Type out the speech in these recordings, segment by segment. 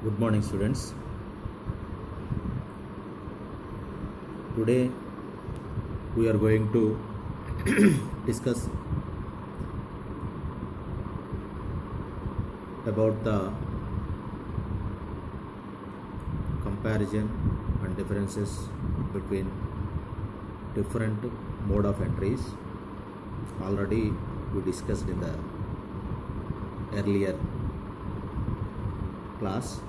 Good morning, students. Today we are going to discuss about the comparison and differences between different mode of entries. Already we discussed in the earlier class,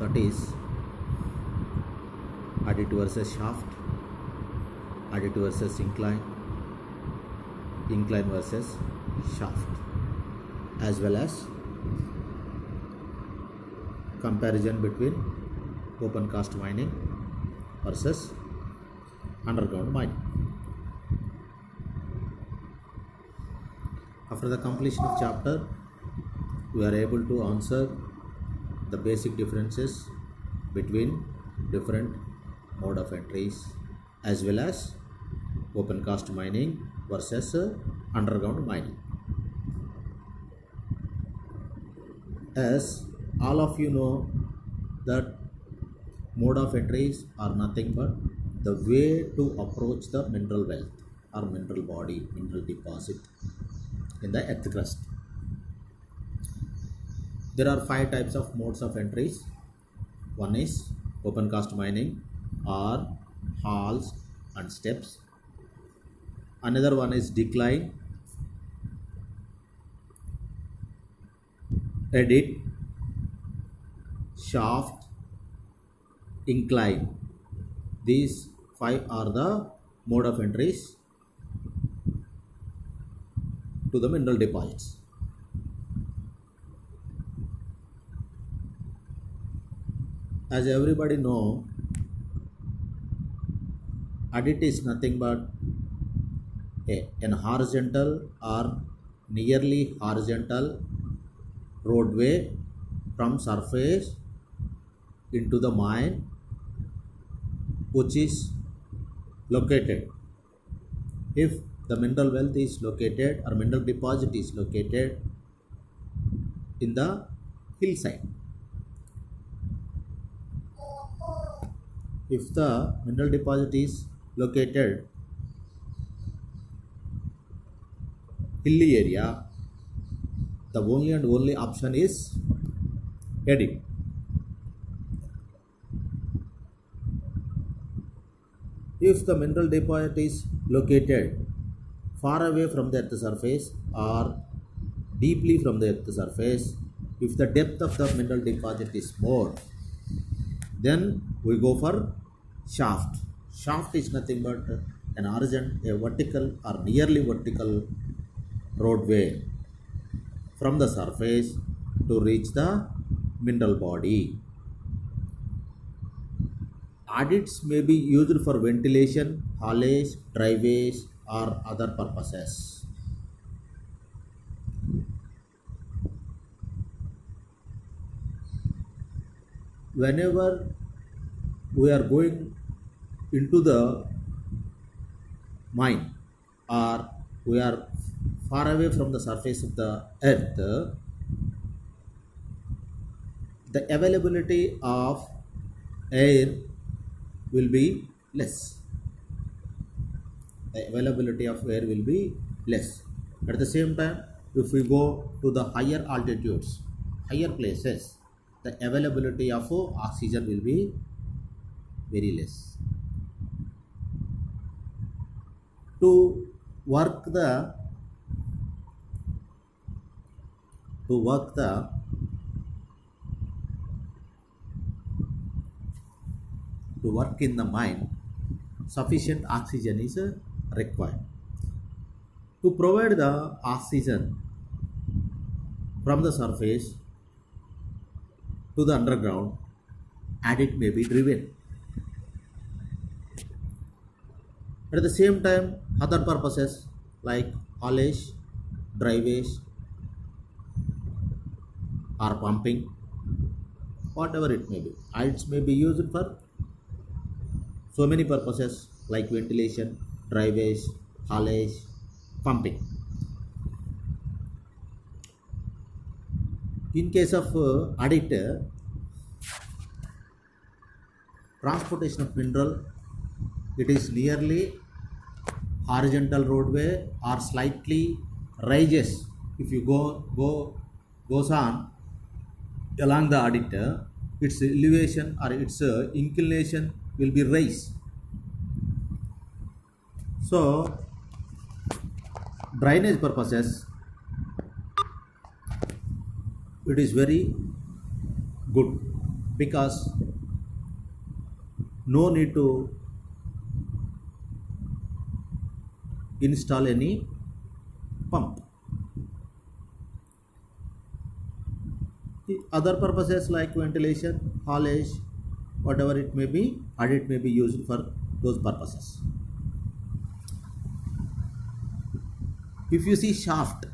that is adit versus shaft, adit versus incline, incline versus shaft, as well as comparison between open cast mining versus underground mining. After the completion of chapter, we are able to answer the basic differences between different mode of entries as well as open cast mining versus underground mining. As all of you know that mode of entries are nothing but the way to approach the mineral wealth or mineral body, mineral deposit in the earth crust. There are 5 types of modes of entries. One is open cast mining or halls and steps. Another one is decline, adit, shaft, incline. These 5 are the mode of entries to the mineral deposits. As everybody know, adit is nothing but an horizontal or nearly horizontal roadway from surface into the mine, which is located, if the mineral wealth is located or mineral deposit is located in the hillside. If the mineral deposit is located hilly area, the only and only option is adit. If the mineral deposit is located far away from the earth surface or deeply from the earth surface, if the depth of the mineral deposit is more, then we go for shaft. Shaft is nothing but an horizontal, a vertical or nearly vertical roadway from the surface to reach the mineral body. Adits may be used for ventilation, haulage, driveways or other purposes. Whenever we are going into the mine or we are far away from the surface of the earth, the availability of air will be less. The availability of air will be less. At the same time, if we go to the higher altitudes, higher places, the availability of oxygen will be very less. To work in the mine, sufficient oxygen is required. To provide the oxygen from the surface to the underground, adit may be driven. At the same time, other purposes like haulage, driveways or pumping, whatever it may be, adits may be used for so many purposes like ventilation, driveways, haulage, pumping. In case of adit, transportation of mineral, it is nearly horizontal roadway or slightly rises. If you goes on along the adit, its elevation or its inclination will be raised. So drainage purposes, it is very good because no need to install any pump. The other purposes like ventilation, haulage, whatever it may be, adit may be used for those purposes. If you see shaft,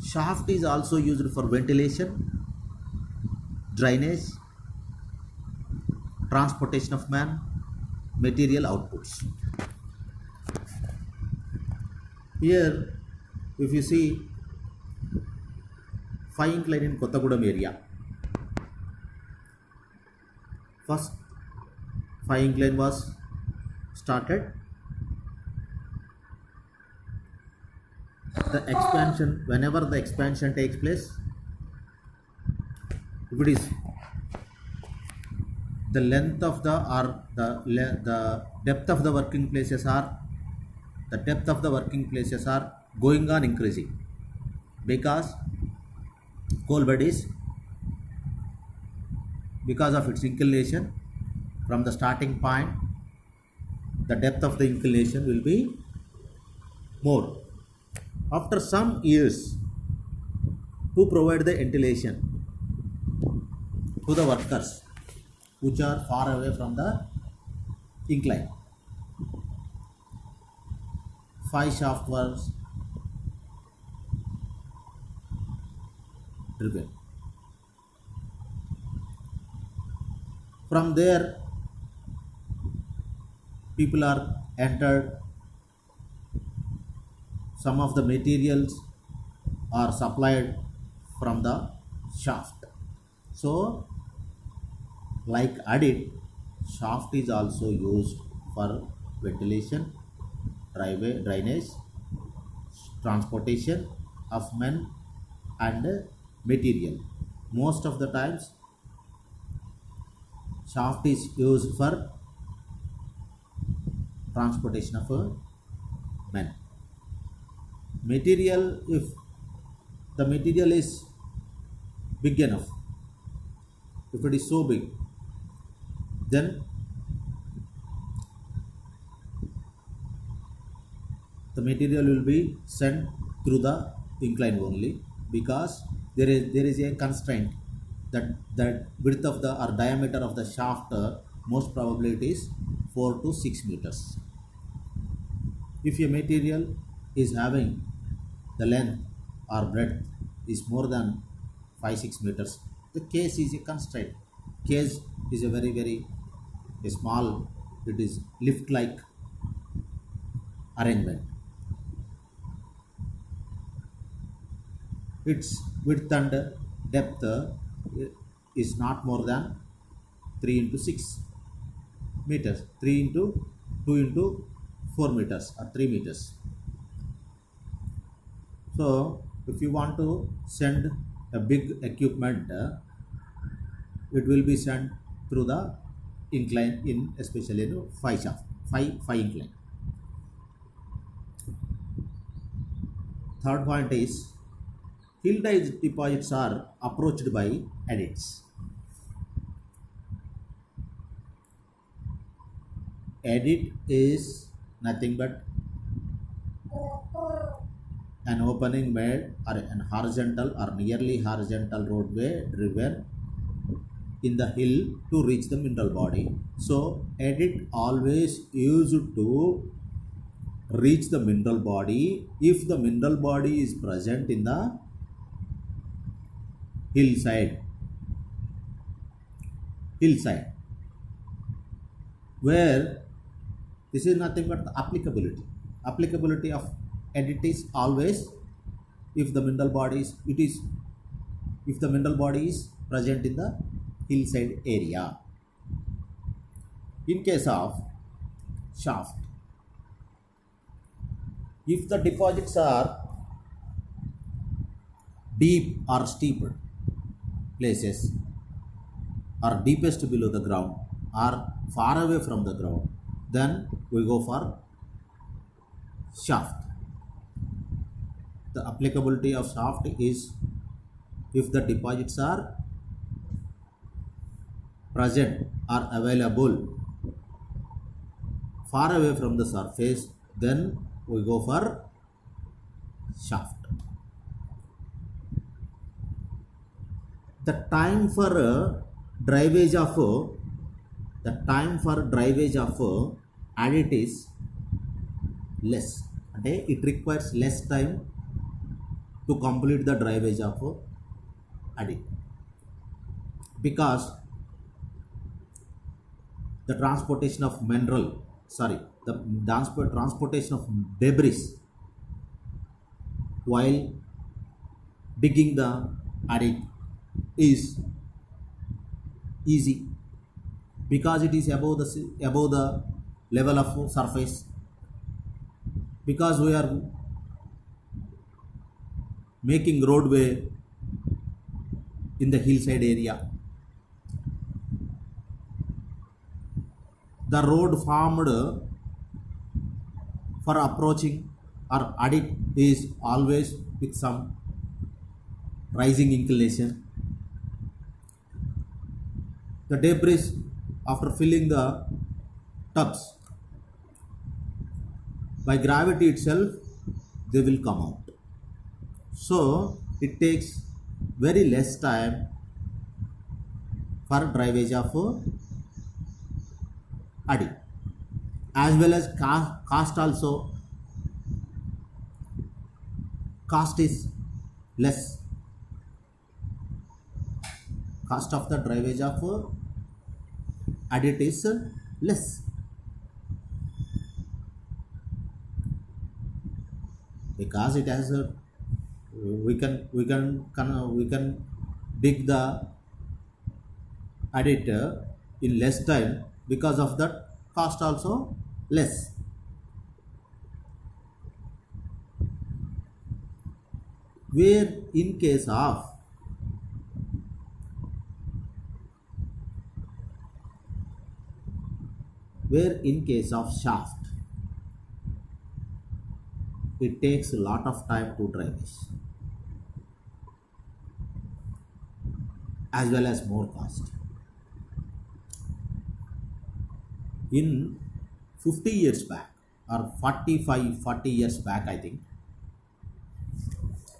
shaft is also used for ventilation, drainage, transportation of man, material outputs. Here, if you see 5 incline in Kottagudem area, first 5 incline was started. The expansion, whenever the expansion takes place, if it is the length of the or the depth of the working places are going on increasing because coal bed is, because of its inclination from the starting point, the depth of the inclination will be more. After some years, to provide the ventilation to the workers which are far away from the incline, 5 shaft was driven. From there, people are entered. Some of the materials are supplied from the shaft. So, like adit, shaft is also used for ventilation, drainage, transportation of men and material. Most of the times, shaft is used for transportation of men. Material, if the material is big enough, if it is so big, then the material will be sent through the incline only, because there is a constraint that width of the or diameter of the shaft, most probably it is 4 to 6 meters. If a material is having the length or breadth is more than 5-6 meters, the case is a constraint. Case is a very small, it is lift like arrangement. Its width and depth is not more than 3 into 6 meters, 3 into 2 into 4 meters or 3 meters. So if you want to send a big equipment, it will be sent through the incline, in especially 5 shaft, 5 incline. Third point is hill deposits are approached by adits. Adit is nothing but an opening made or an horizontal or nearly horizontal roadway driven in the hill to reach the mineral body. So adit always used to reach the mineral body if the mineral body is present in the hillside, where this is nothing but the applicability of adit is always if the mineral body is, it is if the mineral body is present in the hillside area. In case of shaft, if the deposits are deep or steep places, or deepest below the ground, or far away from the ground, then we go for shaft. The applicability of shaft is if the deposits are present or available far away from the surface, then we go for shaft. The time for drivage of adit is less. అంటే it requires less time to complete the drivage of adit, because the transportation of transportation of debris while digging the adit is easy, because it is above the level of surface, because we are making roadway in the hillside area. The road formed for approaching or adit is always with some rising inclination. The debris, after filling the tubs, by gravity itself they will come out. So it takes very less time for drivage of adit, as well as cost also. Cost is less. Cost of the drivage of adit is less. Because it has we can dig the adit in less time, because of that cost also less. Where in case of shaft, it takes a lot of time to drivage, as well as more cost. In 50 years back, or 40 years back, I think,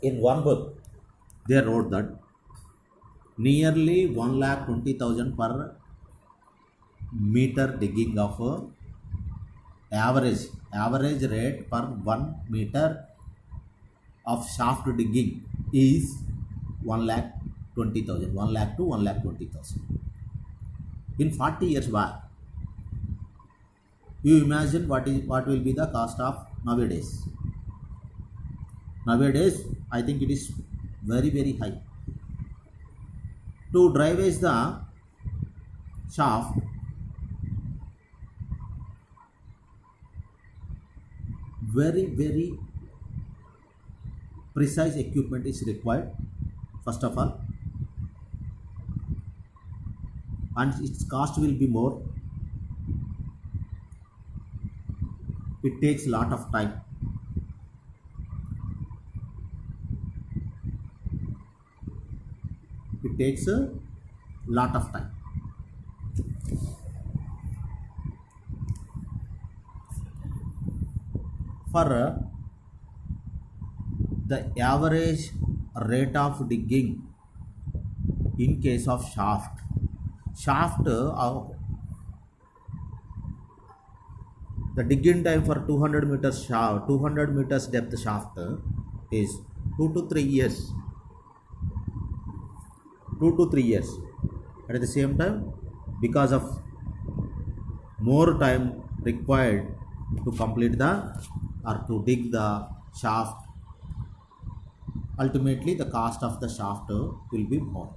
in one book they wrote that nearly 1,20,000 per meter digging of average rate per 1 meter of shaft digging is 1,20,000, 1 lakh to 1,20,000. In 40 years back, you imagine what will be the cost of nowadays. Nowadays I think it is very, very high. To drivage the shaft, very, very precise equipment is required, first of all, and its cost will be more. It takes a lot of time. It takes a lot of time. For the average rate of digging in case of shaft, the digging time for 200 meters depth shaft is 2 to 3 years. 2 to 3 years. But at the same time, because of more time required to complete the or to dig the shaft ultimately the cost of the shaft will be more.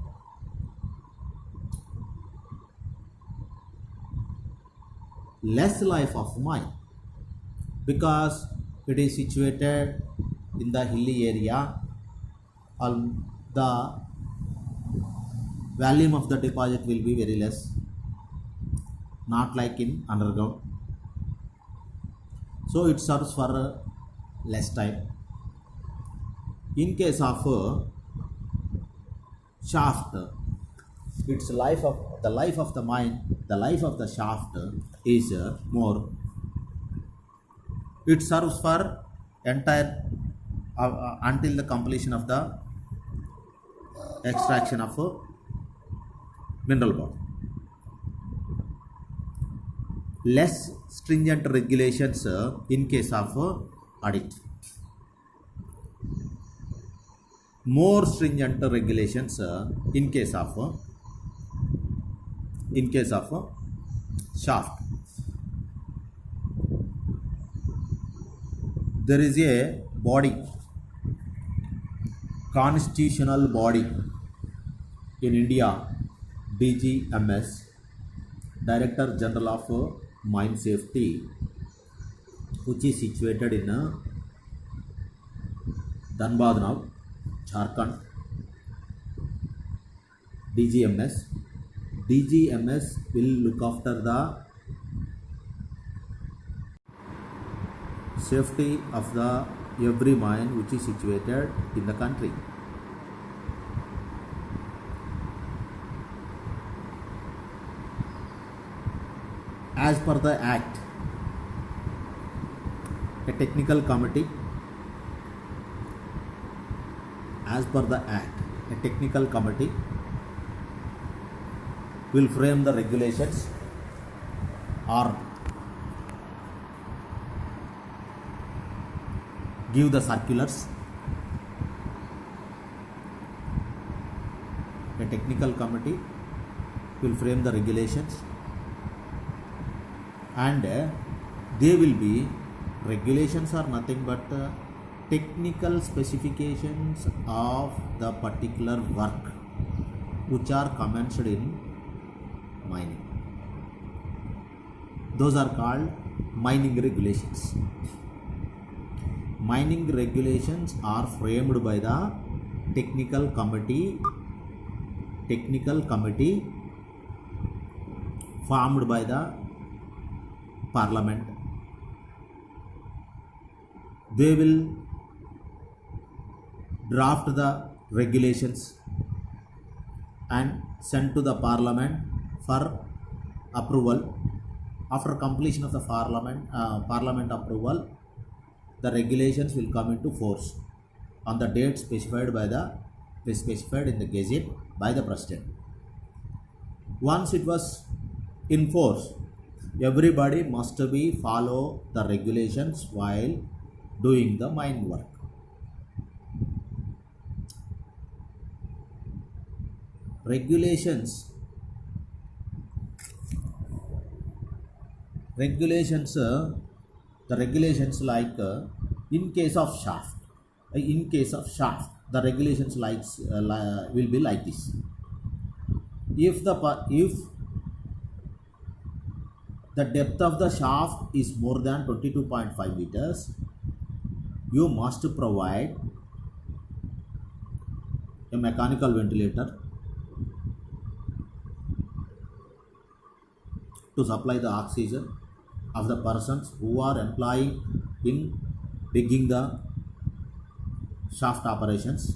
Less life of mine because it is situated in the hilly area. The volume of the deposit will be very less, not like in underground, so it serves for less time. In case of shaft, its life of the mine, the life of the shaft is more. It serves for entire until the completion of the extraction of mineral body. Less stringent regulations in case of audit. More stringent regulations in case of shaft. There is a body, constitutional body in India, DGMS, Director General of Mine Safety, which is situated in Dhanbad now, Jharkhand. DGMS will look after the safety of the every mine which is situated in the country. As per the Act, a technical committee, will frame the regulations or give the circulars. A technical committee will frame the regulations, and they will be, regulations are nothing but technical specifications of the particular work which are commenced in mining. Those are called mining regulations. Mining regulations are framed by the technical committee formed by the Parliament. They will draft the regulations and send to the Parliament for approval. After completion of the Parliament approval, the regulations will come into force on the date specified in the Gazette by the President. Once it was in force, everybody must be follow the regulations while doing the mine work. Regulations the regulations like in case of shaft, the regulations will be like this. If the depth of the shaft is more than 22.5 meters, you must provide a mechanical ventilator to supply the oxygen of the persons who are employing in digging the shaft operations.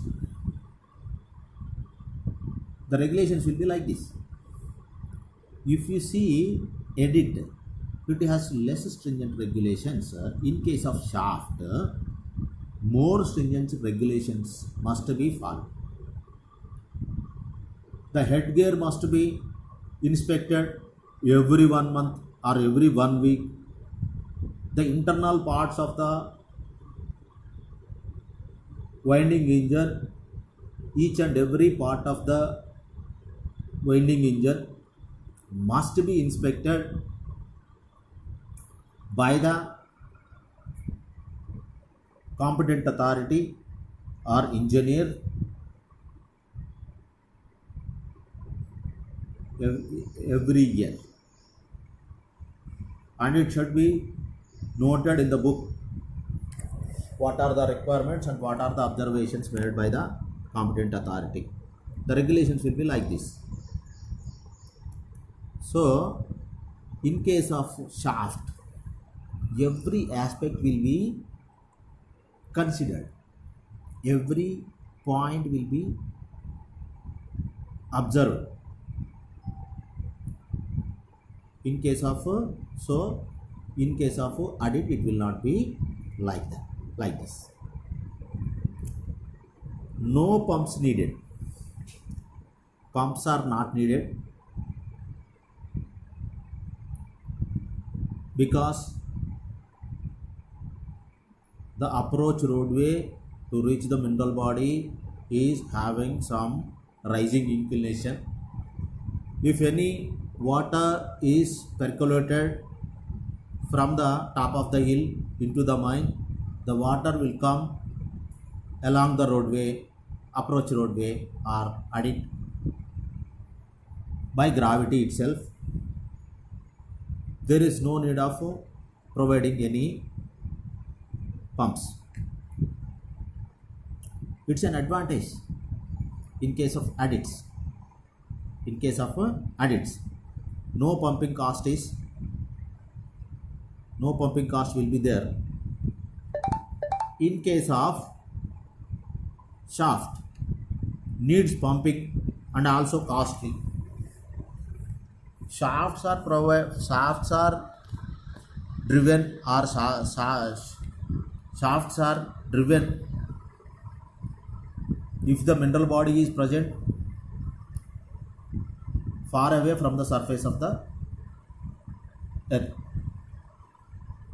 The regulations will be like this. If you see edit, it has less stringent regulations. In case of shaft, more stringent regulations must be followed. The headgear must be inspected every 1 month or every 1 week. The internal parts of the winding engine, each and every part of the winding engine must be inspected by the competent authority are engineered every year, and it should be noted in the book what are the requirements and what are the observations made by the competent authority. The regulations will be like this. So in case of shaft, every aspect will be considered, every point will be observed. In case of in case of audit, it will not be like that, like this. No pumps needed. Pumps are not needed because the approach roadway to reach the mineral body is having some rising inclination. If any water is percolated from the top of the hill into the mine, the water will come along the roadway, approach roadway, or adit by gravity itself. There is no need of providing any pumps. It's an advantage in case of adits. In case of adits, no pumping cost will be there. In case of shaft, needs pumping and also costly. Shafts are driven, or shafts are driven if the mineral body is present far away from the surface of the earth.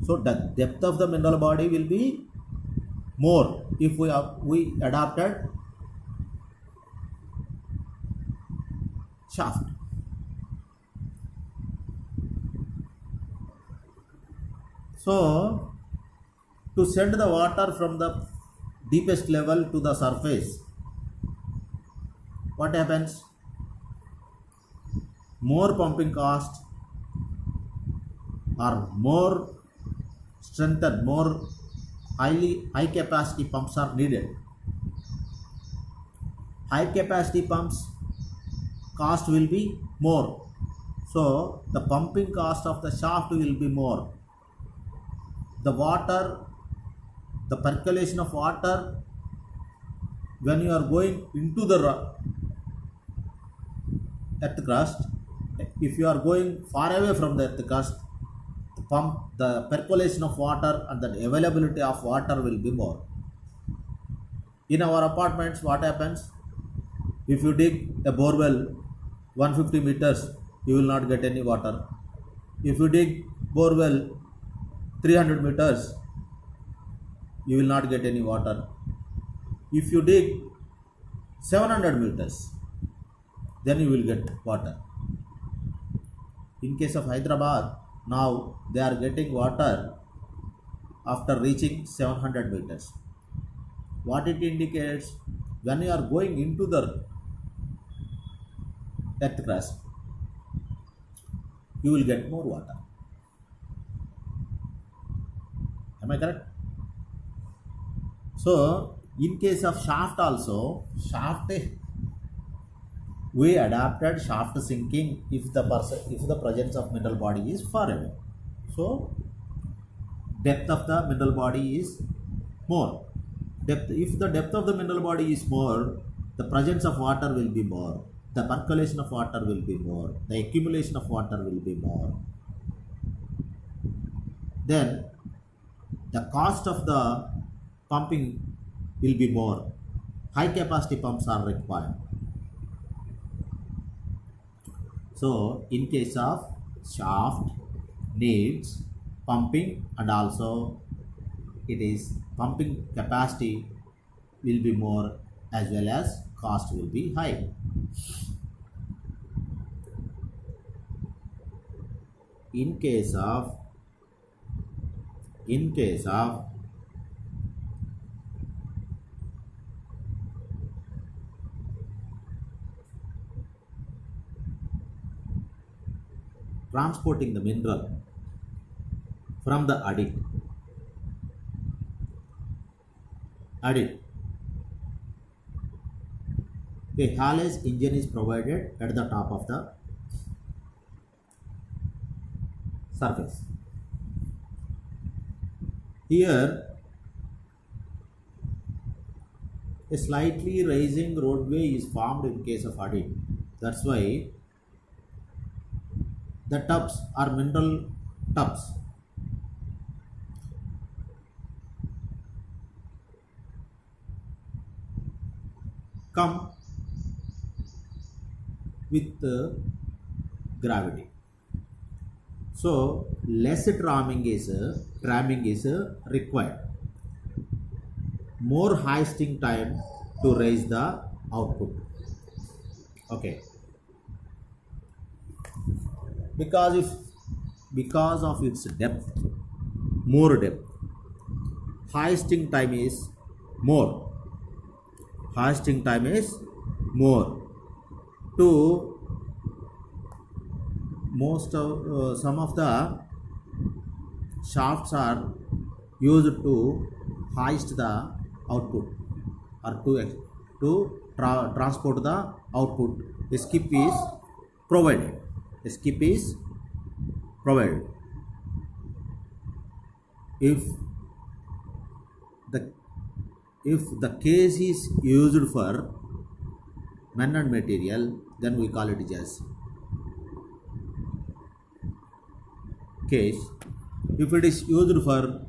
So the depth of the mineral body will be more if we adopted shaft. So to send the water from the deepest level to the surface, what happens? More pumping cost or more strengthened, more high capacity pumps are needed. High capacity pumps cost will be more, so the pumping cost of the shaft will be more. The water, the percolation of water, when you are going into the earth crust, if you are going far away from the earth crust, the percolation of water and the availability of water will be more. In our apartments, what happens? If you dig a borewell 150 meters, you will not get any water. If you dig borewell 300 meters, you will not get any water. If you dig 700 meters, then you will get water. In case of Hyderabad, now they are getting water after reaching 700 meters. What it indicates? When you are going into the earth crust, you will get more water. Am I correct? So in case of shaft also, we adapted shaft sinking if the presence of mineral body is far away. So depth of the mineral body is more. If the depth of the mineral body is more, the presence of water will be more, the percolation of water will be more, the accumulation of water will be more. Then the cost of the pumping will be more. High capacity pumps are required. So in case of shaft, needs pumping, and also it is pumping capacity will be more, as well as cost will be high. In case of transporting the mineral from the adit. A haulage engine is provided at the top of the surface. Here, a slightly rising roadway is formed in case of adit. That's why the tubs are mineral tubs. Come with gravity. So less tramming is required. More hoisting time to raise the output. Okay. Because of its depth, more depth, hoisting time is more. Hoisting time is more. To most of some of the shafts are used to hoist the output or to transport the output. A skip is provided. A skip is provided. If the case is used for men and material, then we call it as case. If it is used for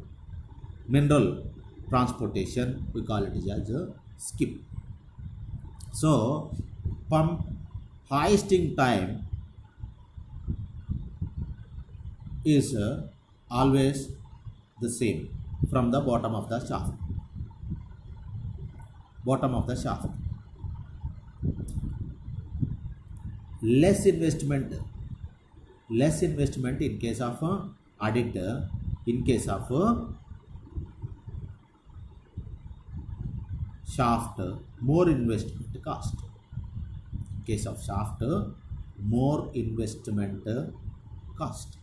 mineral transportation, we call it as a skip. So pump hoisting time is always the same from the bottom of the shaft. Less investment in case of adit. In case of shaft, more investment cost. In case of shaft, more investment cost.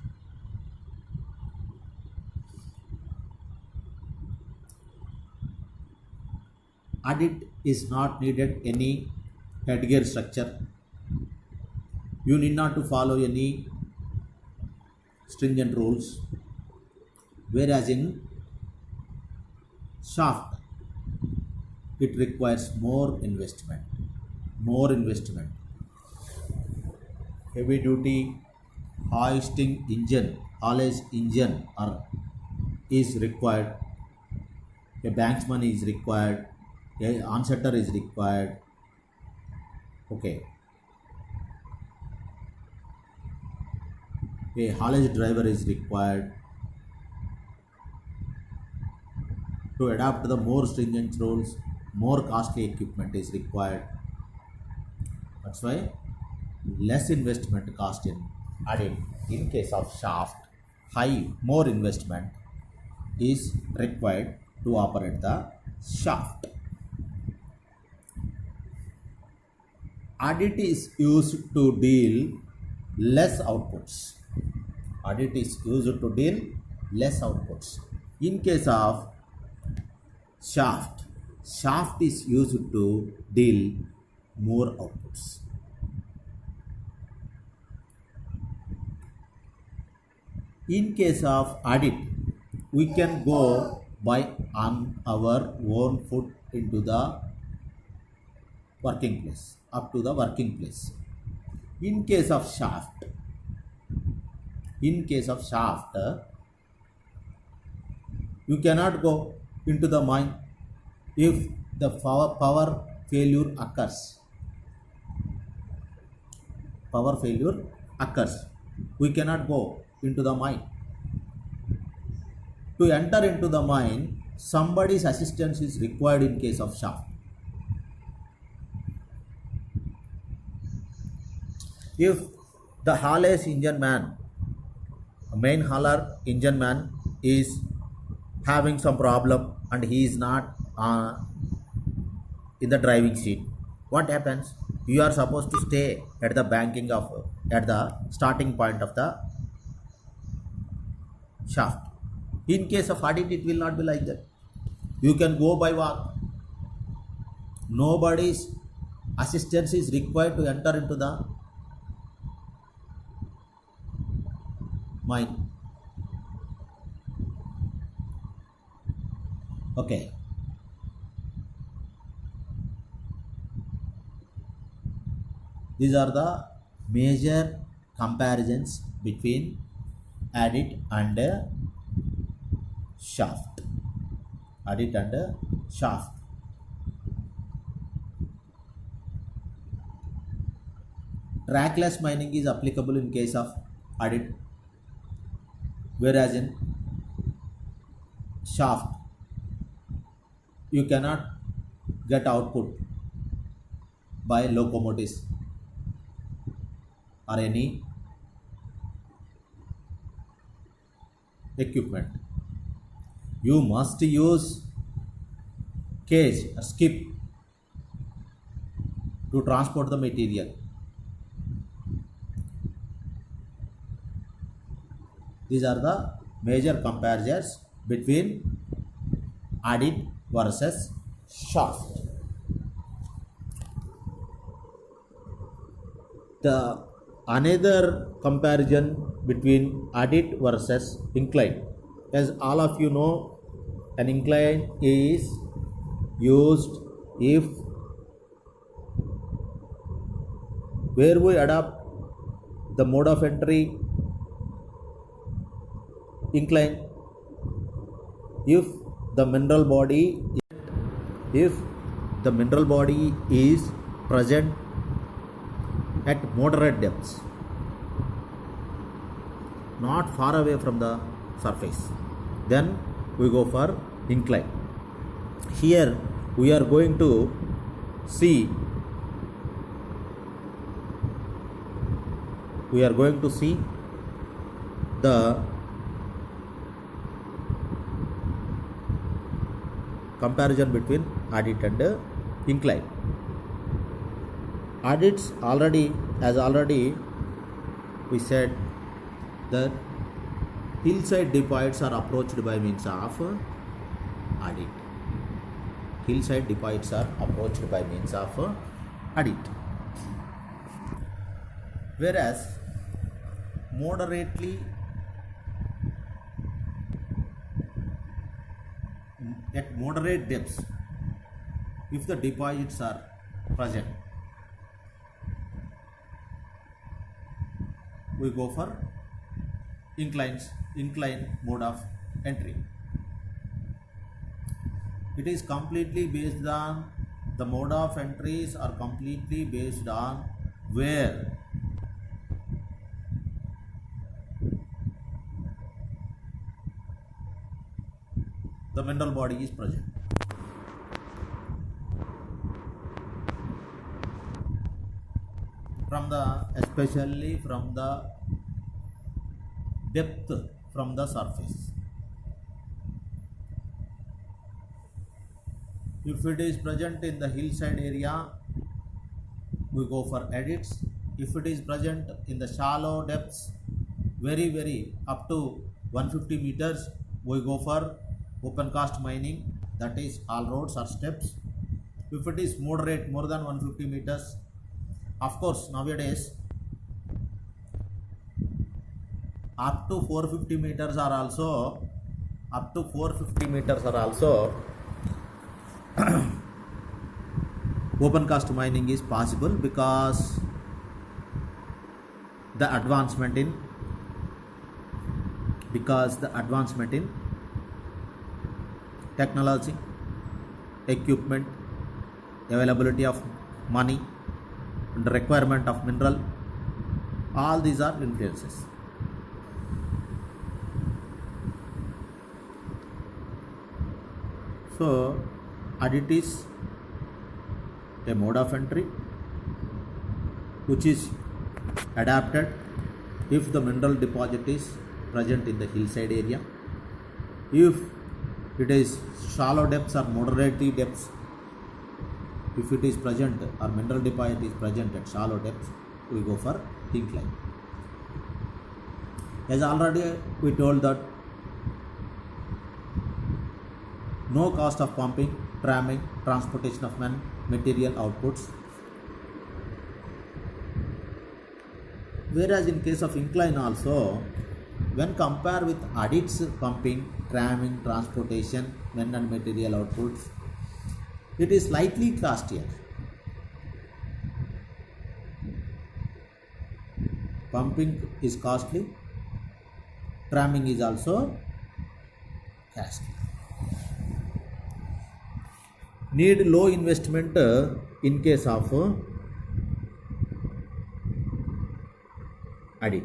Adit is not needed any headgear structure. You need not to follow any stringent rules, whereas in shaft it requires more investment. Heavy duty hoisting engine, haulage engine is required. A banksman is required. A onsetter is required. Okay. A haulage driver is required. To adapt the more stringent rules, more costly equipment is required. That's why less investment cost in adit. In case of shaft, more investment is required to operate the shaft. Adit is used to deal less outputs. In case of shaft is used to deal more outputs. In case of adit, we can go by on our own foot into the working place, up to the working place. In case of shaft, you cannot go into the mine if the power failure occurs. We cannot go into the mine. To enter into the mine, somebody's assistance is required in case of shaft. If the haulage engine man, main hauler engine man, is having some problem and he is not in the driving seat, what happens? You are supposed to stay at the starting point of the shaft. In case of adit, it will not be like that. You can go by walk. Nobody's assistance is required to enter into the mine. Okay. These are the major comparisons between adit and shaft. Adit and shaft. Trackless mining is applicable in case of adit, whereas in shaft you cannot get output by locomotives or any equipment. You must use cage or skip to transport the material. These are the major comparisons between adit versus shaft. The another comparison between adit versus incline. As all of you know, an incline is used if where we adopt the mode of entry incline if the mineral body is present at moderate depths, not far away from the surface, then we go for incline. Here we are going to see the comparison between adit and incline. Adits already we said that hillside depots are approached by means of adit. Hillside depots are approached by means of adit. Whereas at moderate depths, if the deposits are present, we go for incline mode of entry. It is completely based on the mode of entries are completely based on where the mineral body is present. Especially from the depth from the surface. If it is present in the hillside area, we go for adits. If it is present in the shallow depths, very up to 150 meters, we go for open cast mining, that is all roads or steps. If it is moderate, more than 150 meters, of course nowadays up to 450 meters are also open cast mining is possible, because the advancement in technology, equipment, availability of money, and the requirement of mineral, all these are influences. So adit is a mode of entry which is adapted if the mineral deposit is present in the hillside area. If it is shallow depths or moderate depths, if it is present or mineral deposit is present at shallow depths, we go for incline. As already we told that no cost of pumping, tramming, transportation of men, material outputs. Whereas in case of incline also, when compared with adits pumping, tramming, transportation, men and material outputs, it is slightly costlier. Pumping is costly, tramming is also costly. Need low investment in case of adit.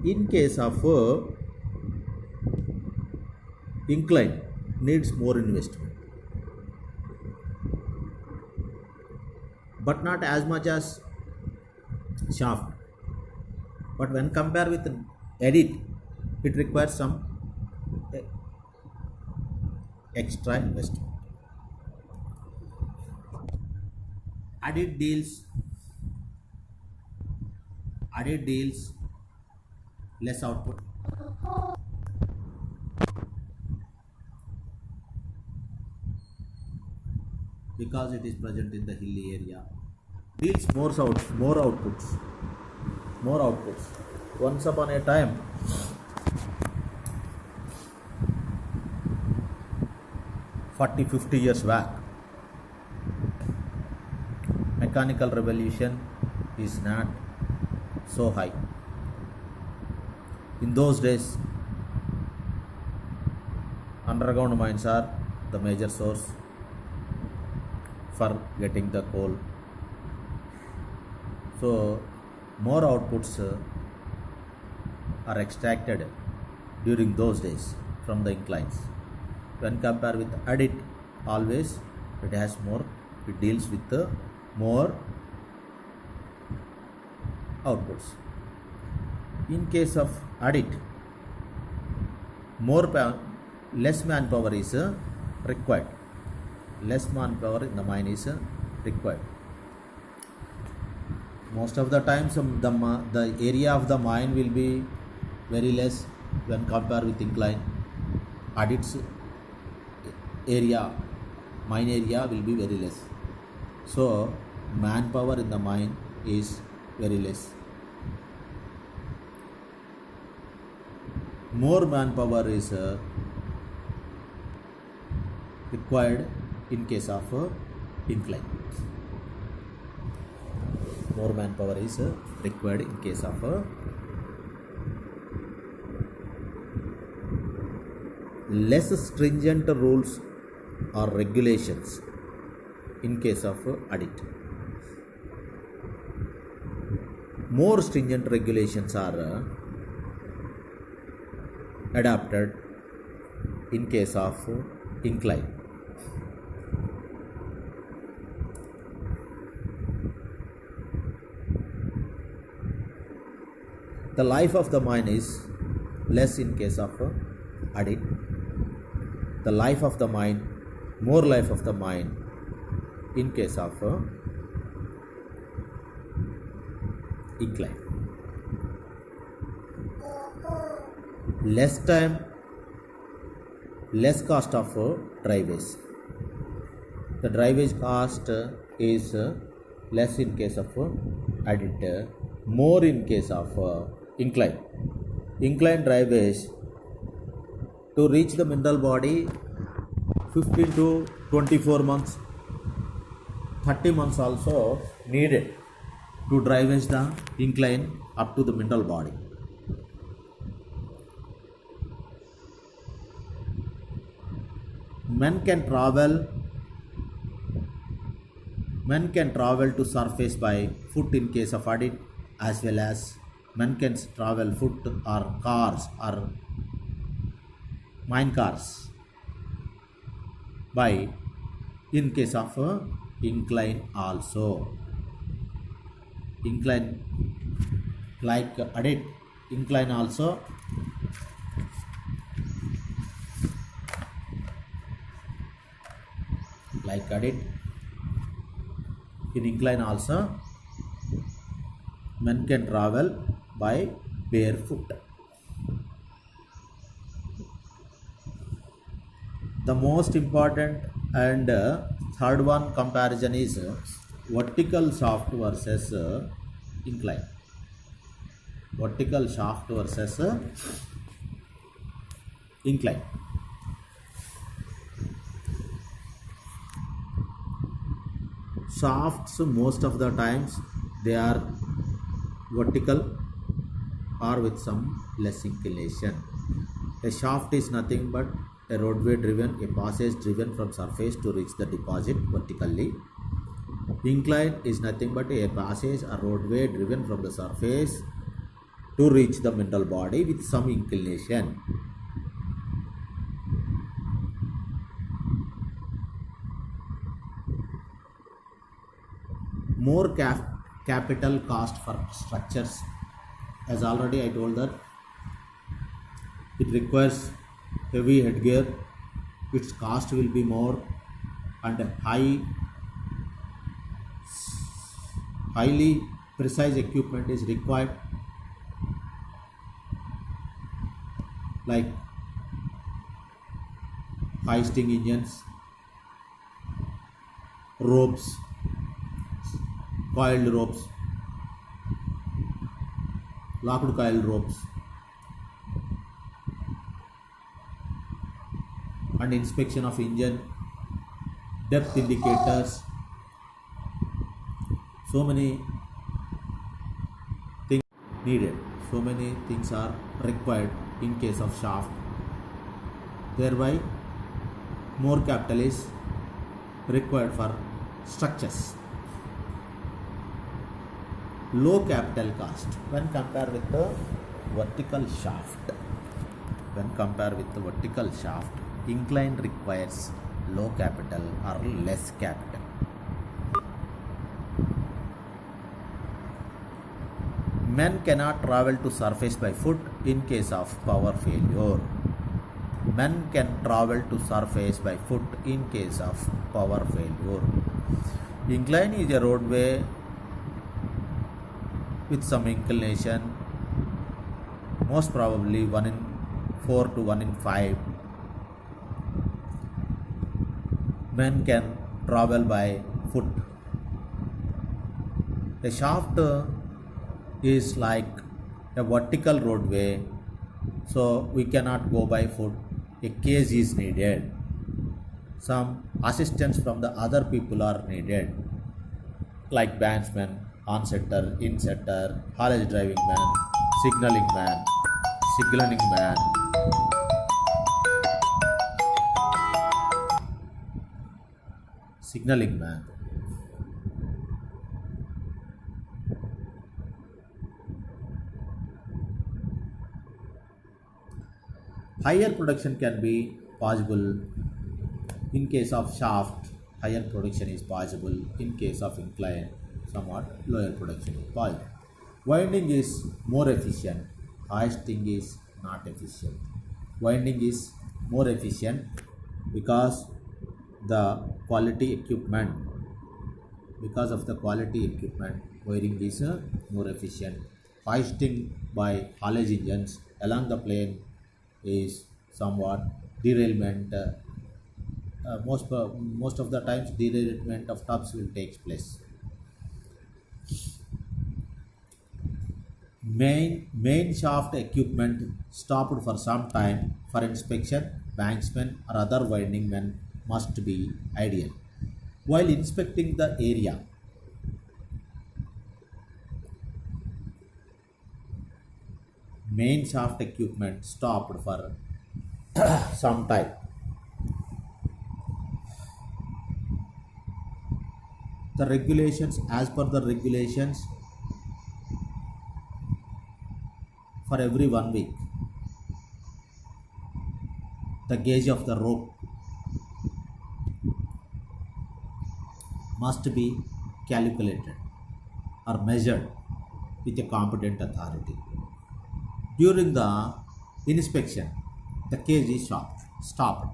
In case of incline, needs more investment, but not as much as shaft. But when compared with adit, it requires some extra investment. Adit deals less output, because it is present in the hilly area. Deals more outputs. Once upon a time, 40-50 years back, mechanical revolution is not so high. In those days, underground mines are the major source for getting the coal. So more outputs are extracted during those days from the inclines. When compared with adit, always it deals with more outputs. In case of adit, less manpower is required. Less manpower in the mine is required. Most of the times the area of the mine will be very less when compared with incline. Adit's mine area will be very less. So manpower in the mine is very less. More manpower is required in case of incline. More manpower is required in case of less stringent rules or regulations in case of adit. More stringent regulations are adapted in case of incline. The life of the mine is less in case of adit. The life of the mine, more life of the mine in case of incline. Less time, less cost of driveways. The driveway cost is less in case of adit, more in case of incline. Incline driveways, to reach the mineral body, 15 to 24 months, 30 months also needed to drive the incline up to the mineral body. Men can travel to surface by foot in case of adit, as well as men can travel foot or cars or mine cars by in case of incline also. Incline like adit, incline also like adit. In incline also men can travel by barefoot. The most important and third one comparison is vertical shaft versus incline. Vertical shaft versus incline. Shafts most of the times they are vertical or with some less inclination. A shaft is nothing but a roadway driven, a passage driven from surface to reach the deposit vertically. Incline is nothing but a passage or roadway driven from the surface to reach the mineral body with some inclination. More capital cost for structures, as already I told that it requires heavy headgear, its cost will be more, and highly precise equipment is required, like hoisting engines, ropes, coiled ropes, locked coiled ropes, and inspection of engine, depth indicators. So many things needed, so many things are required in case of shaft. Thereby, more capital is required for structures. Low capital cost when compared with the vertical shaft. When compared with the vertical shaft, incline requires low capital or less capital. Men cannot travel to surface by foot in case of power failure. Men can travel to surface by foot in case of power failure. Incline is a roadway with some inclination, most probably 1 in 4 to 1 in 5. Men can travel by foot. A shaft is like a vertical roadway, so we cannot go by foot. A cage is needed. Some assistance from the other people are needed, like bandsman, on-setter, in-setter, haulage driving man, signaling man, signaling man. Higher production can be possible in case of shaft. Higher production is possible in case of incline. Somewhat lower production is possible. Winding is more efficient. Hoisting is not efficient. Winding is more efficient because the quality equipment. Because of the quality equipment, wiring is more efficient. Hoisting by haulage engines along the plane is somewhat derailment. Most of the times derailment of tubs will take place. Main shaft equipment stopped for some time for inspection. Banksmen or other winding men must be ideal. While inspecting the area, main shaft equipment stopped for some time. The regulations, as per the regulations, for every 1 week, the gauge of the rope must be calculated or measured with a competent authority. During the inspection, the cage is stopped.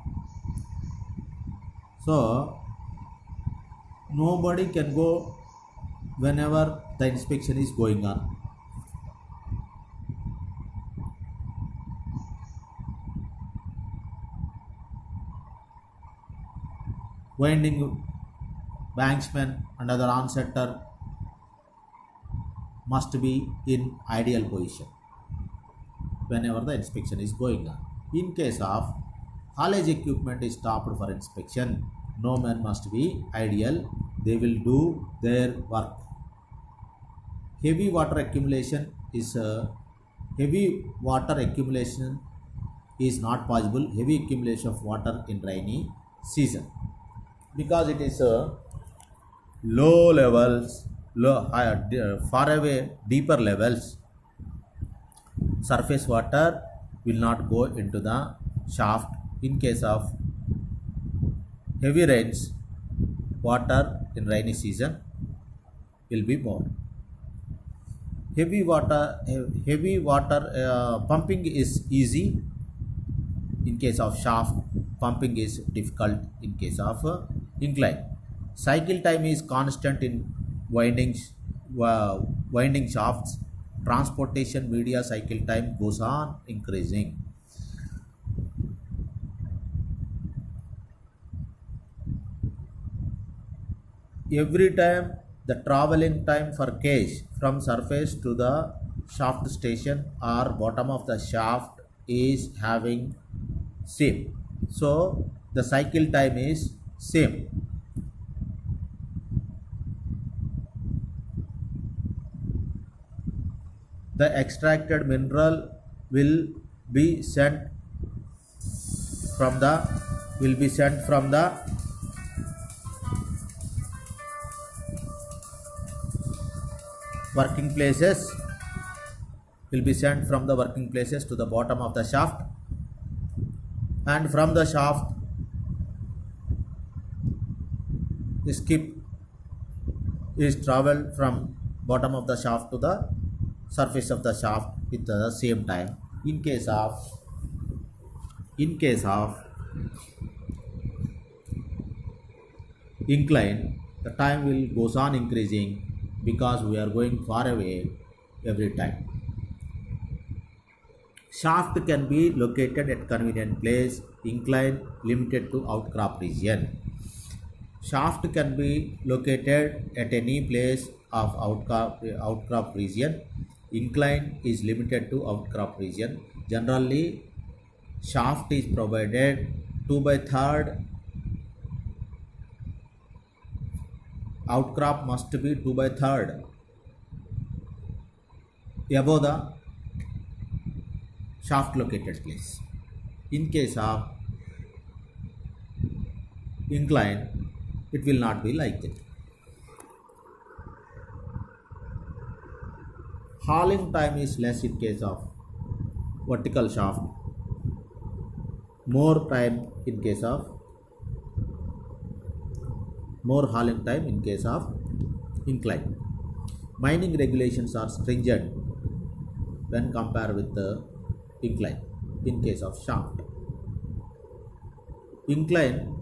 So nobody can go whenever the inspection is going on. winding banksman and other onsetter must be in ideal position whenever the inspection is going on. In case of haulage equipment is stopped for inspection, no man must be ideal. They will do their work. Heavy water accumulation is not possible. Heavy accumulation of water in rainy season because it is low levels, far away, deeper levels. Surface water will not go into the shaft. In case of heavy rains, water in rainy season will be more. Heavy water pumping is easy. In case of shaft, pumping is difficult in case of incline. Cycle time is constant in winding shafts. Transportation media cycle time goes on increasing. Every time the traveling time for cage from surface to the shaft station or bottom of the shaft is having same, so the cycle time is same. The extracted mineral will be sent from the working places to the bottom of the shaft, and from the shaft the skip is traveled from bottom of the shaft to the surface of the shaft with the same time. In case of incline, the time will goes on increasing because we are going far away every time. Shaft can be located at convenient place. Incline limited to outcrop region. Shaft can be located at any place of outcrop region. Incline is limited to outcrop region. Generally, shaft is provided 2/3. Outcrop must be 2/3 above the shaft located place. In case of incline, it will not be like that. Hauling time is less in case of vertical shaft, more hauling time in case of incline. Mining regulations are stringent when compared with the incline in case of shaft. Incline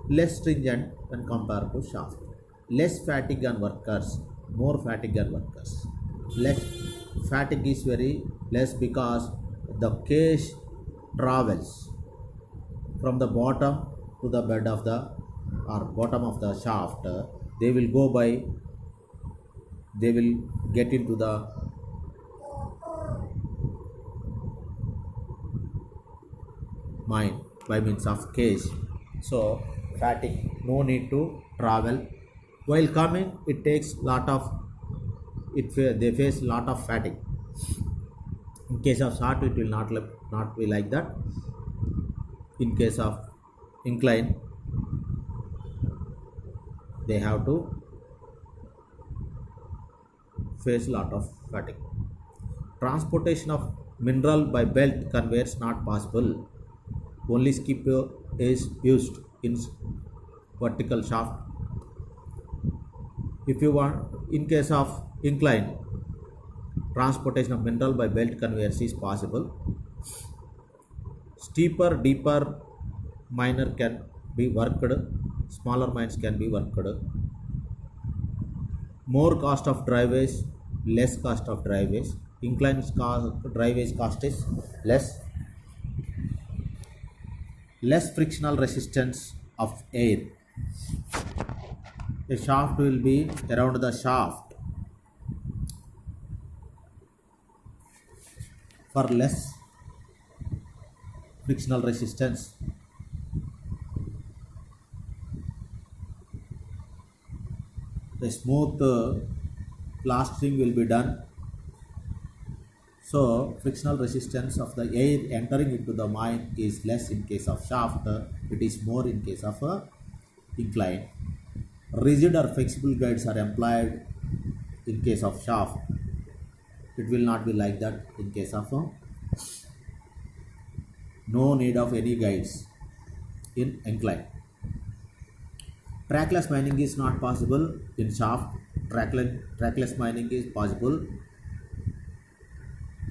less stringent when compared to shaft. Less fatigue on workers, more fatigue on workers. Less fatigue is very less because the cage travels from the bottom to the bed of the bottom of the shaft. They will get into the mine by means of cage. So fatigue, no need to travel. While coming, they face lot of fatigue. In case of shaft, it will not be like that. In case of incline, they have to face lot of fatigue. Transportation of mineral by belt conveyors not possible. Only skip is used in vertical shaft. If you want, in case of incline, transportation of mineral by belt conveyors is possible. Steeper, deeper miner can be worked. Smaller mines can be worked. More cost of driveways, less cost of driveways. Incline driveways cost is less. Less frictional resistance of air. A shaft will be around the shaft for less frictional resistance. A smooth plastering will be done, so frictional resistance of the air entering into the mine is less in case of shaft, it is more in case of incline. Rigid or flexible guides are employed in case of shaft, it will not be like that in case of no need of any guides in incline. Trackless mining is not possible in shaft. Trackless mining is possible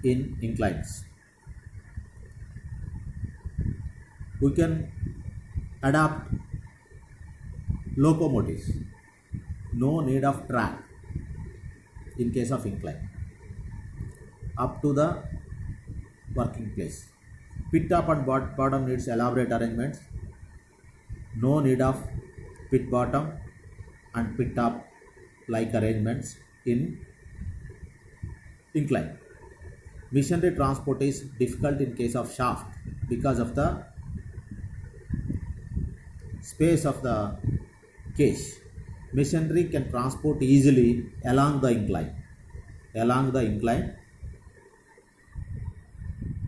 in inclines. We can adapt locomotives. No need of track in case of incline up to the working place. Pit top and bottom needs elaborate arrangements. No need of pit bottom and pit top like arrangements in incline. Machinery transport is difficult in case of shaft because of the space of the cage. Machinery can transport easily along the incline.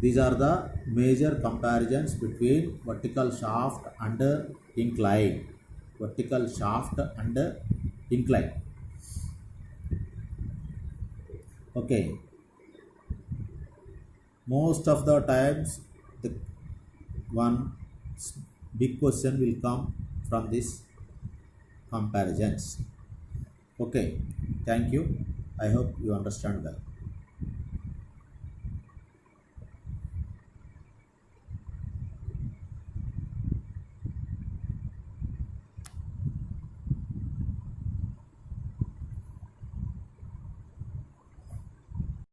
These are the major comparisons between vertical shaft and incline. Vertical shaft and incline. Okay. Most of the times, the one big question will come from these comparisons. Okay. Thank you. I hope you understand well.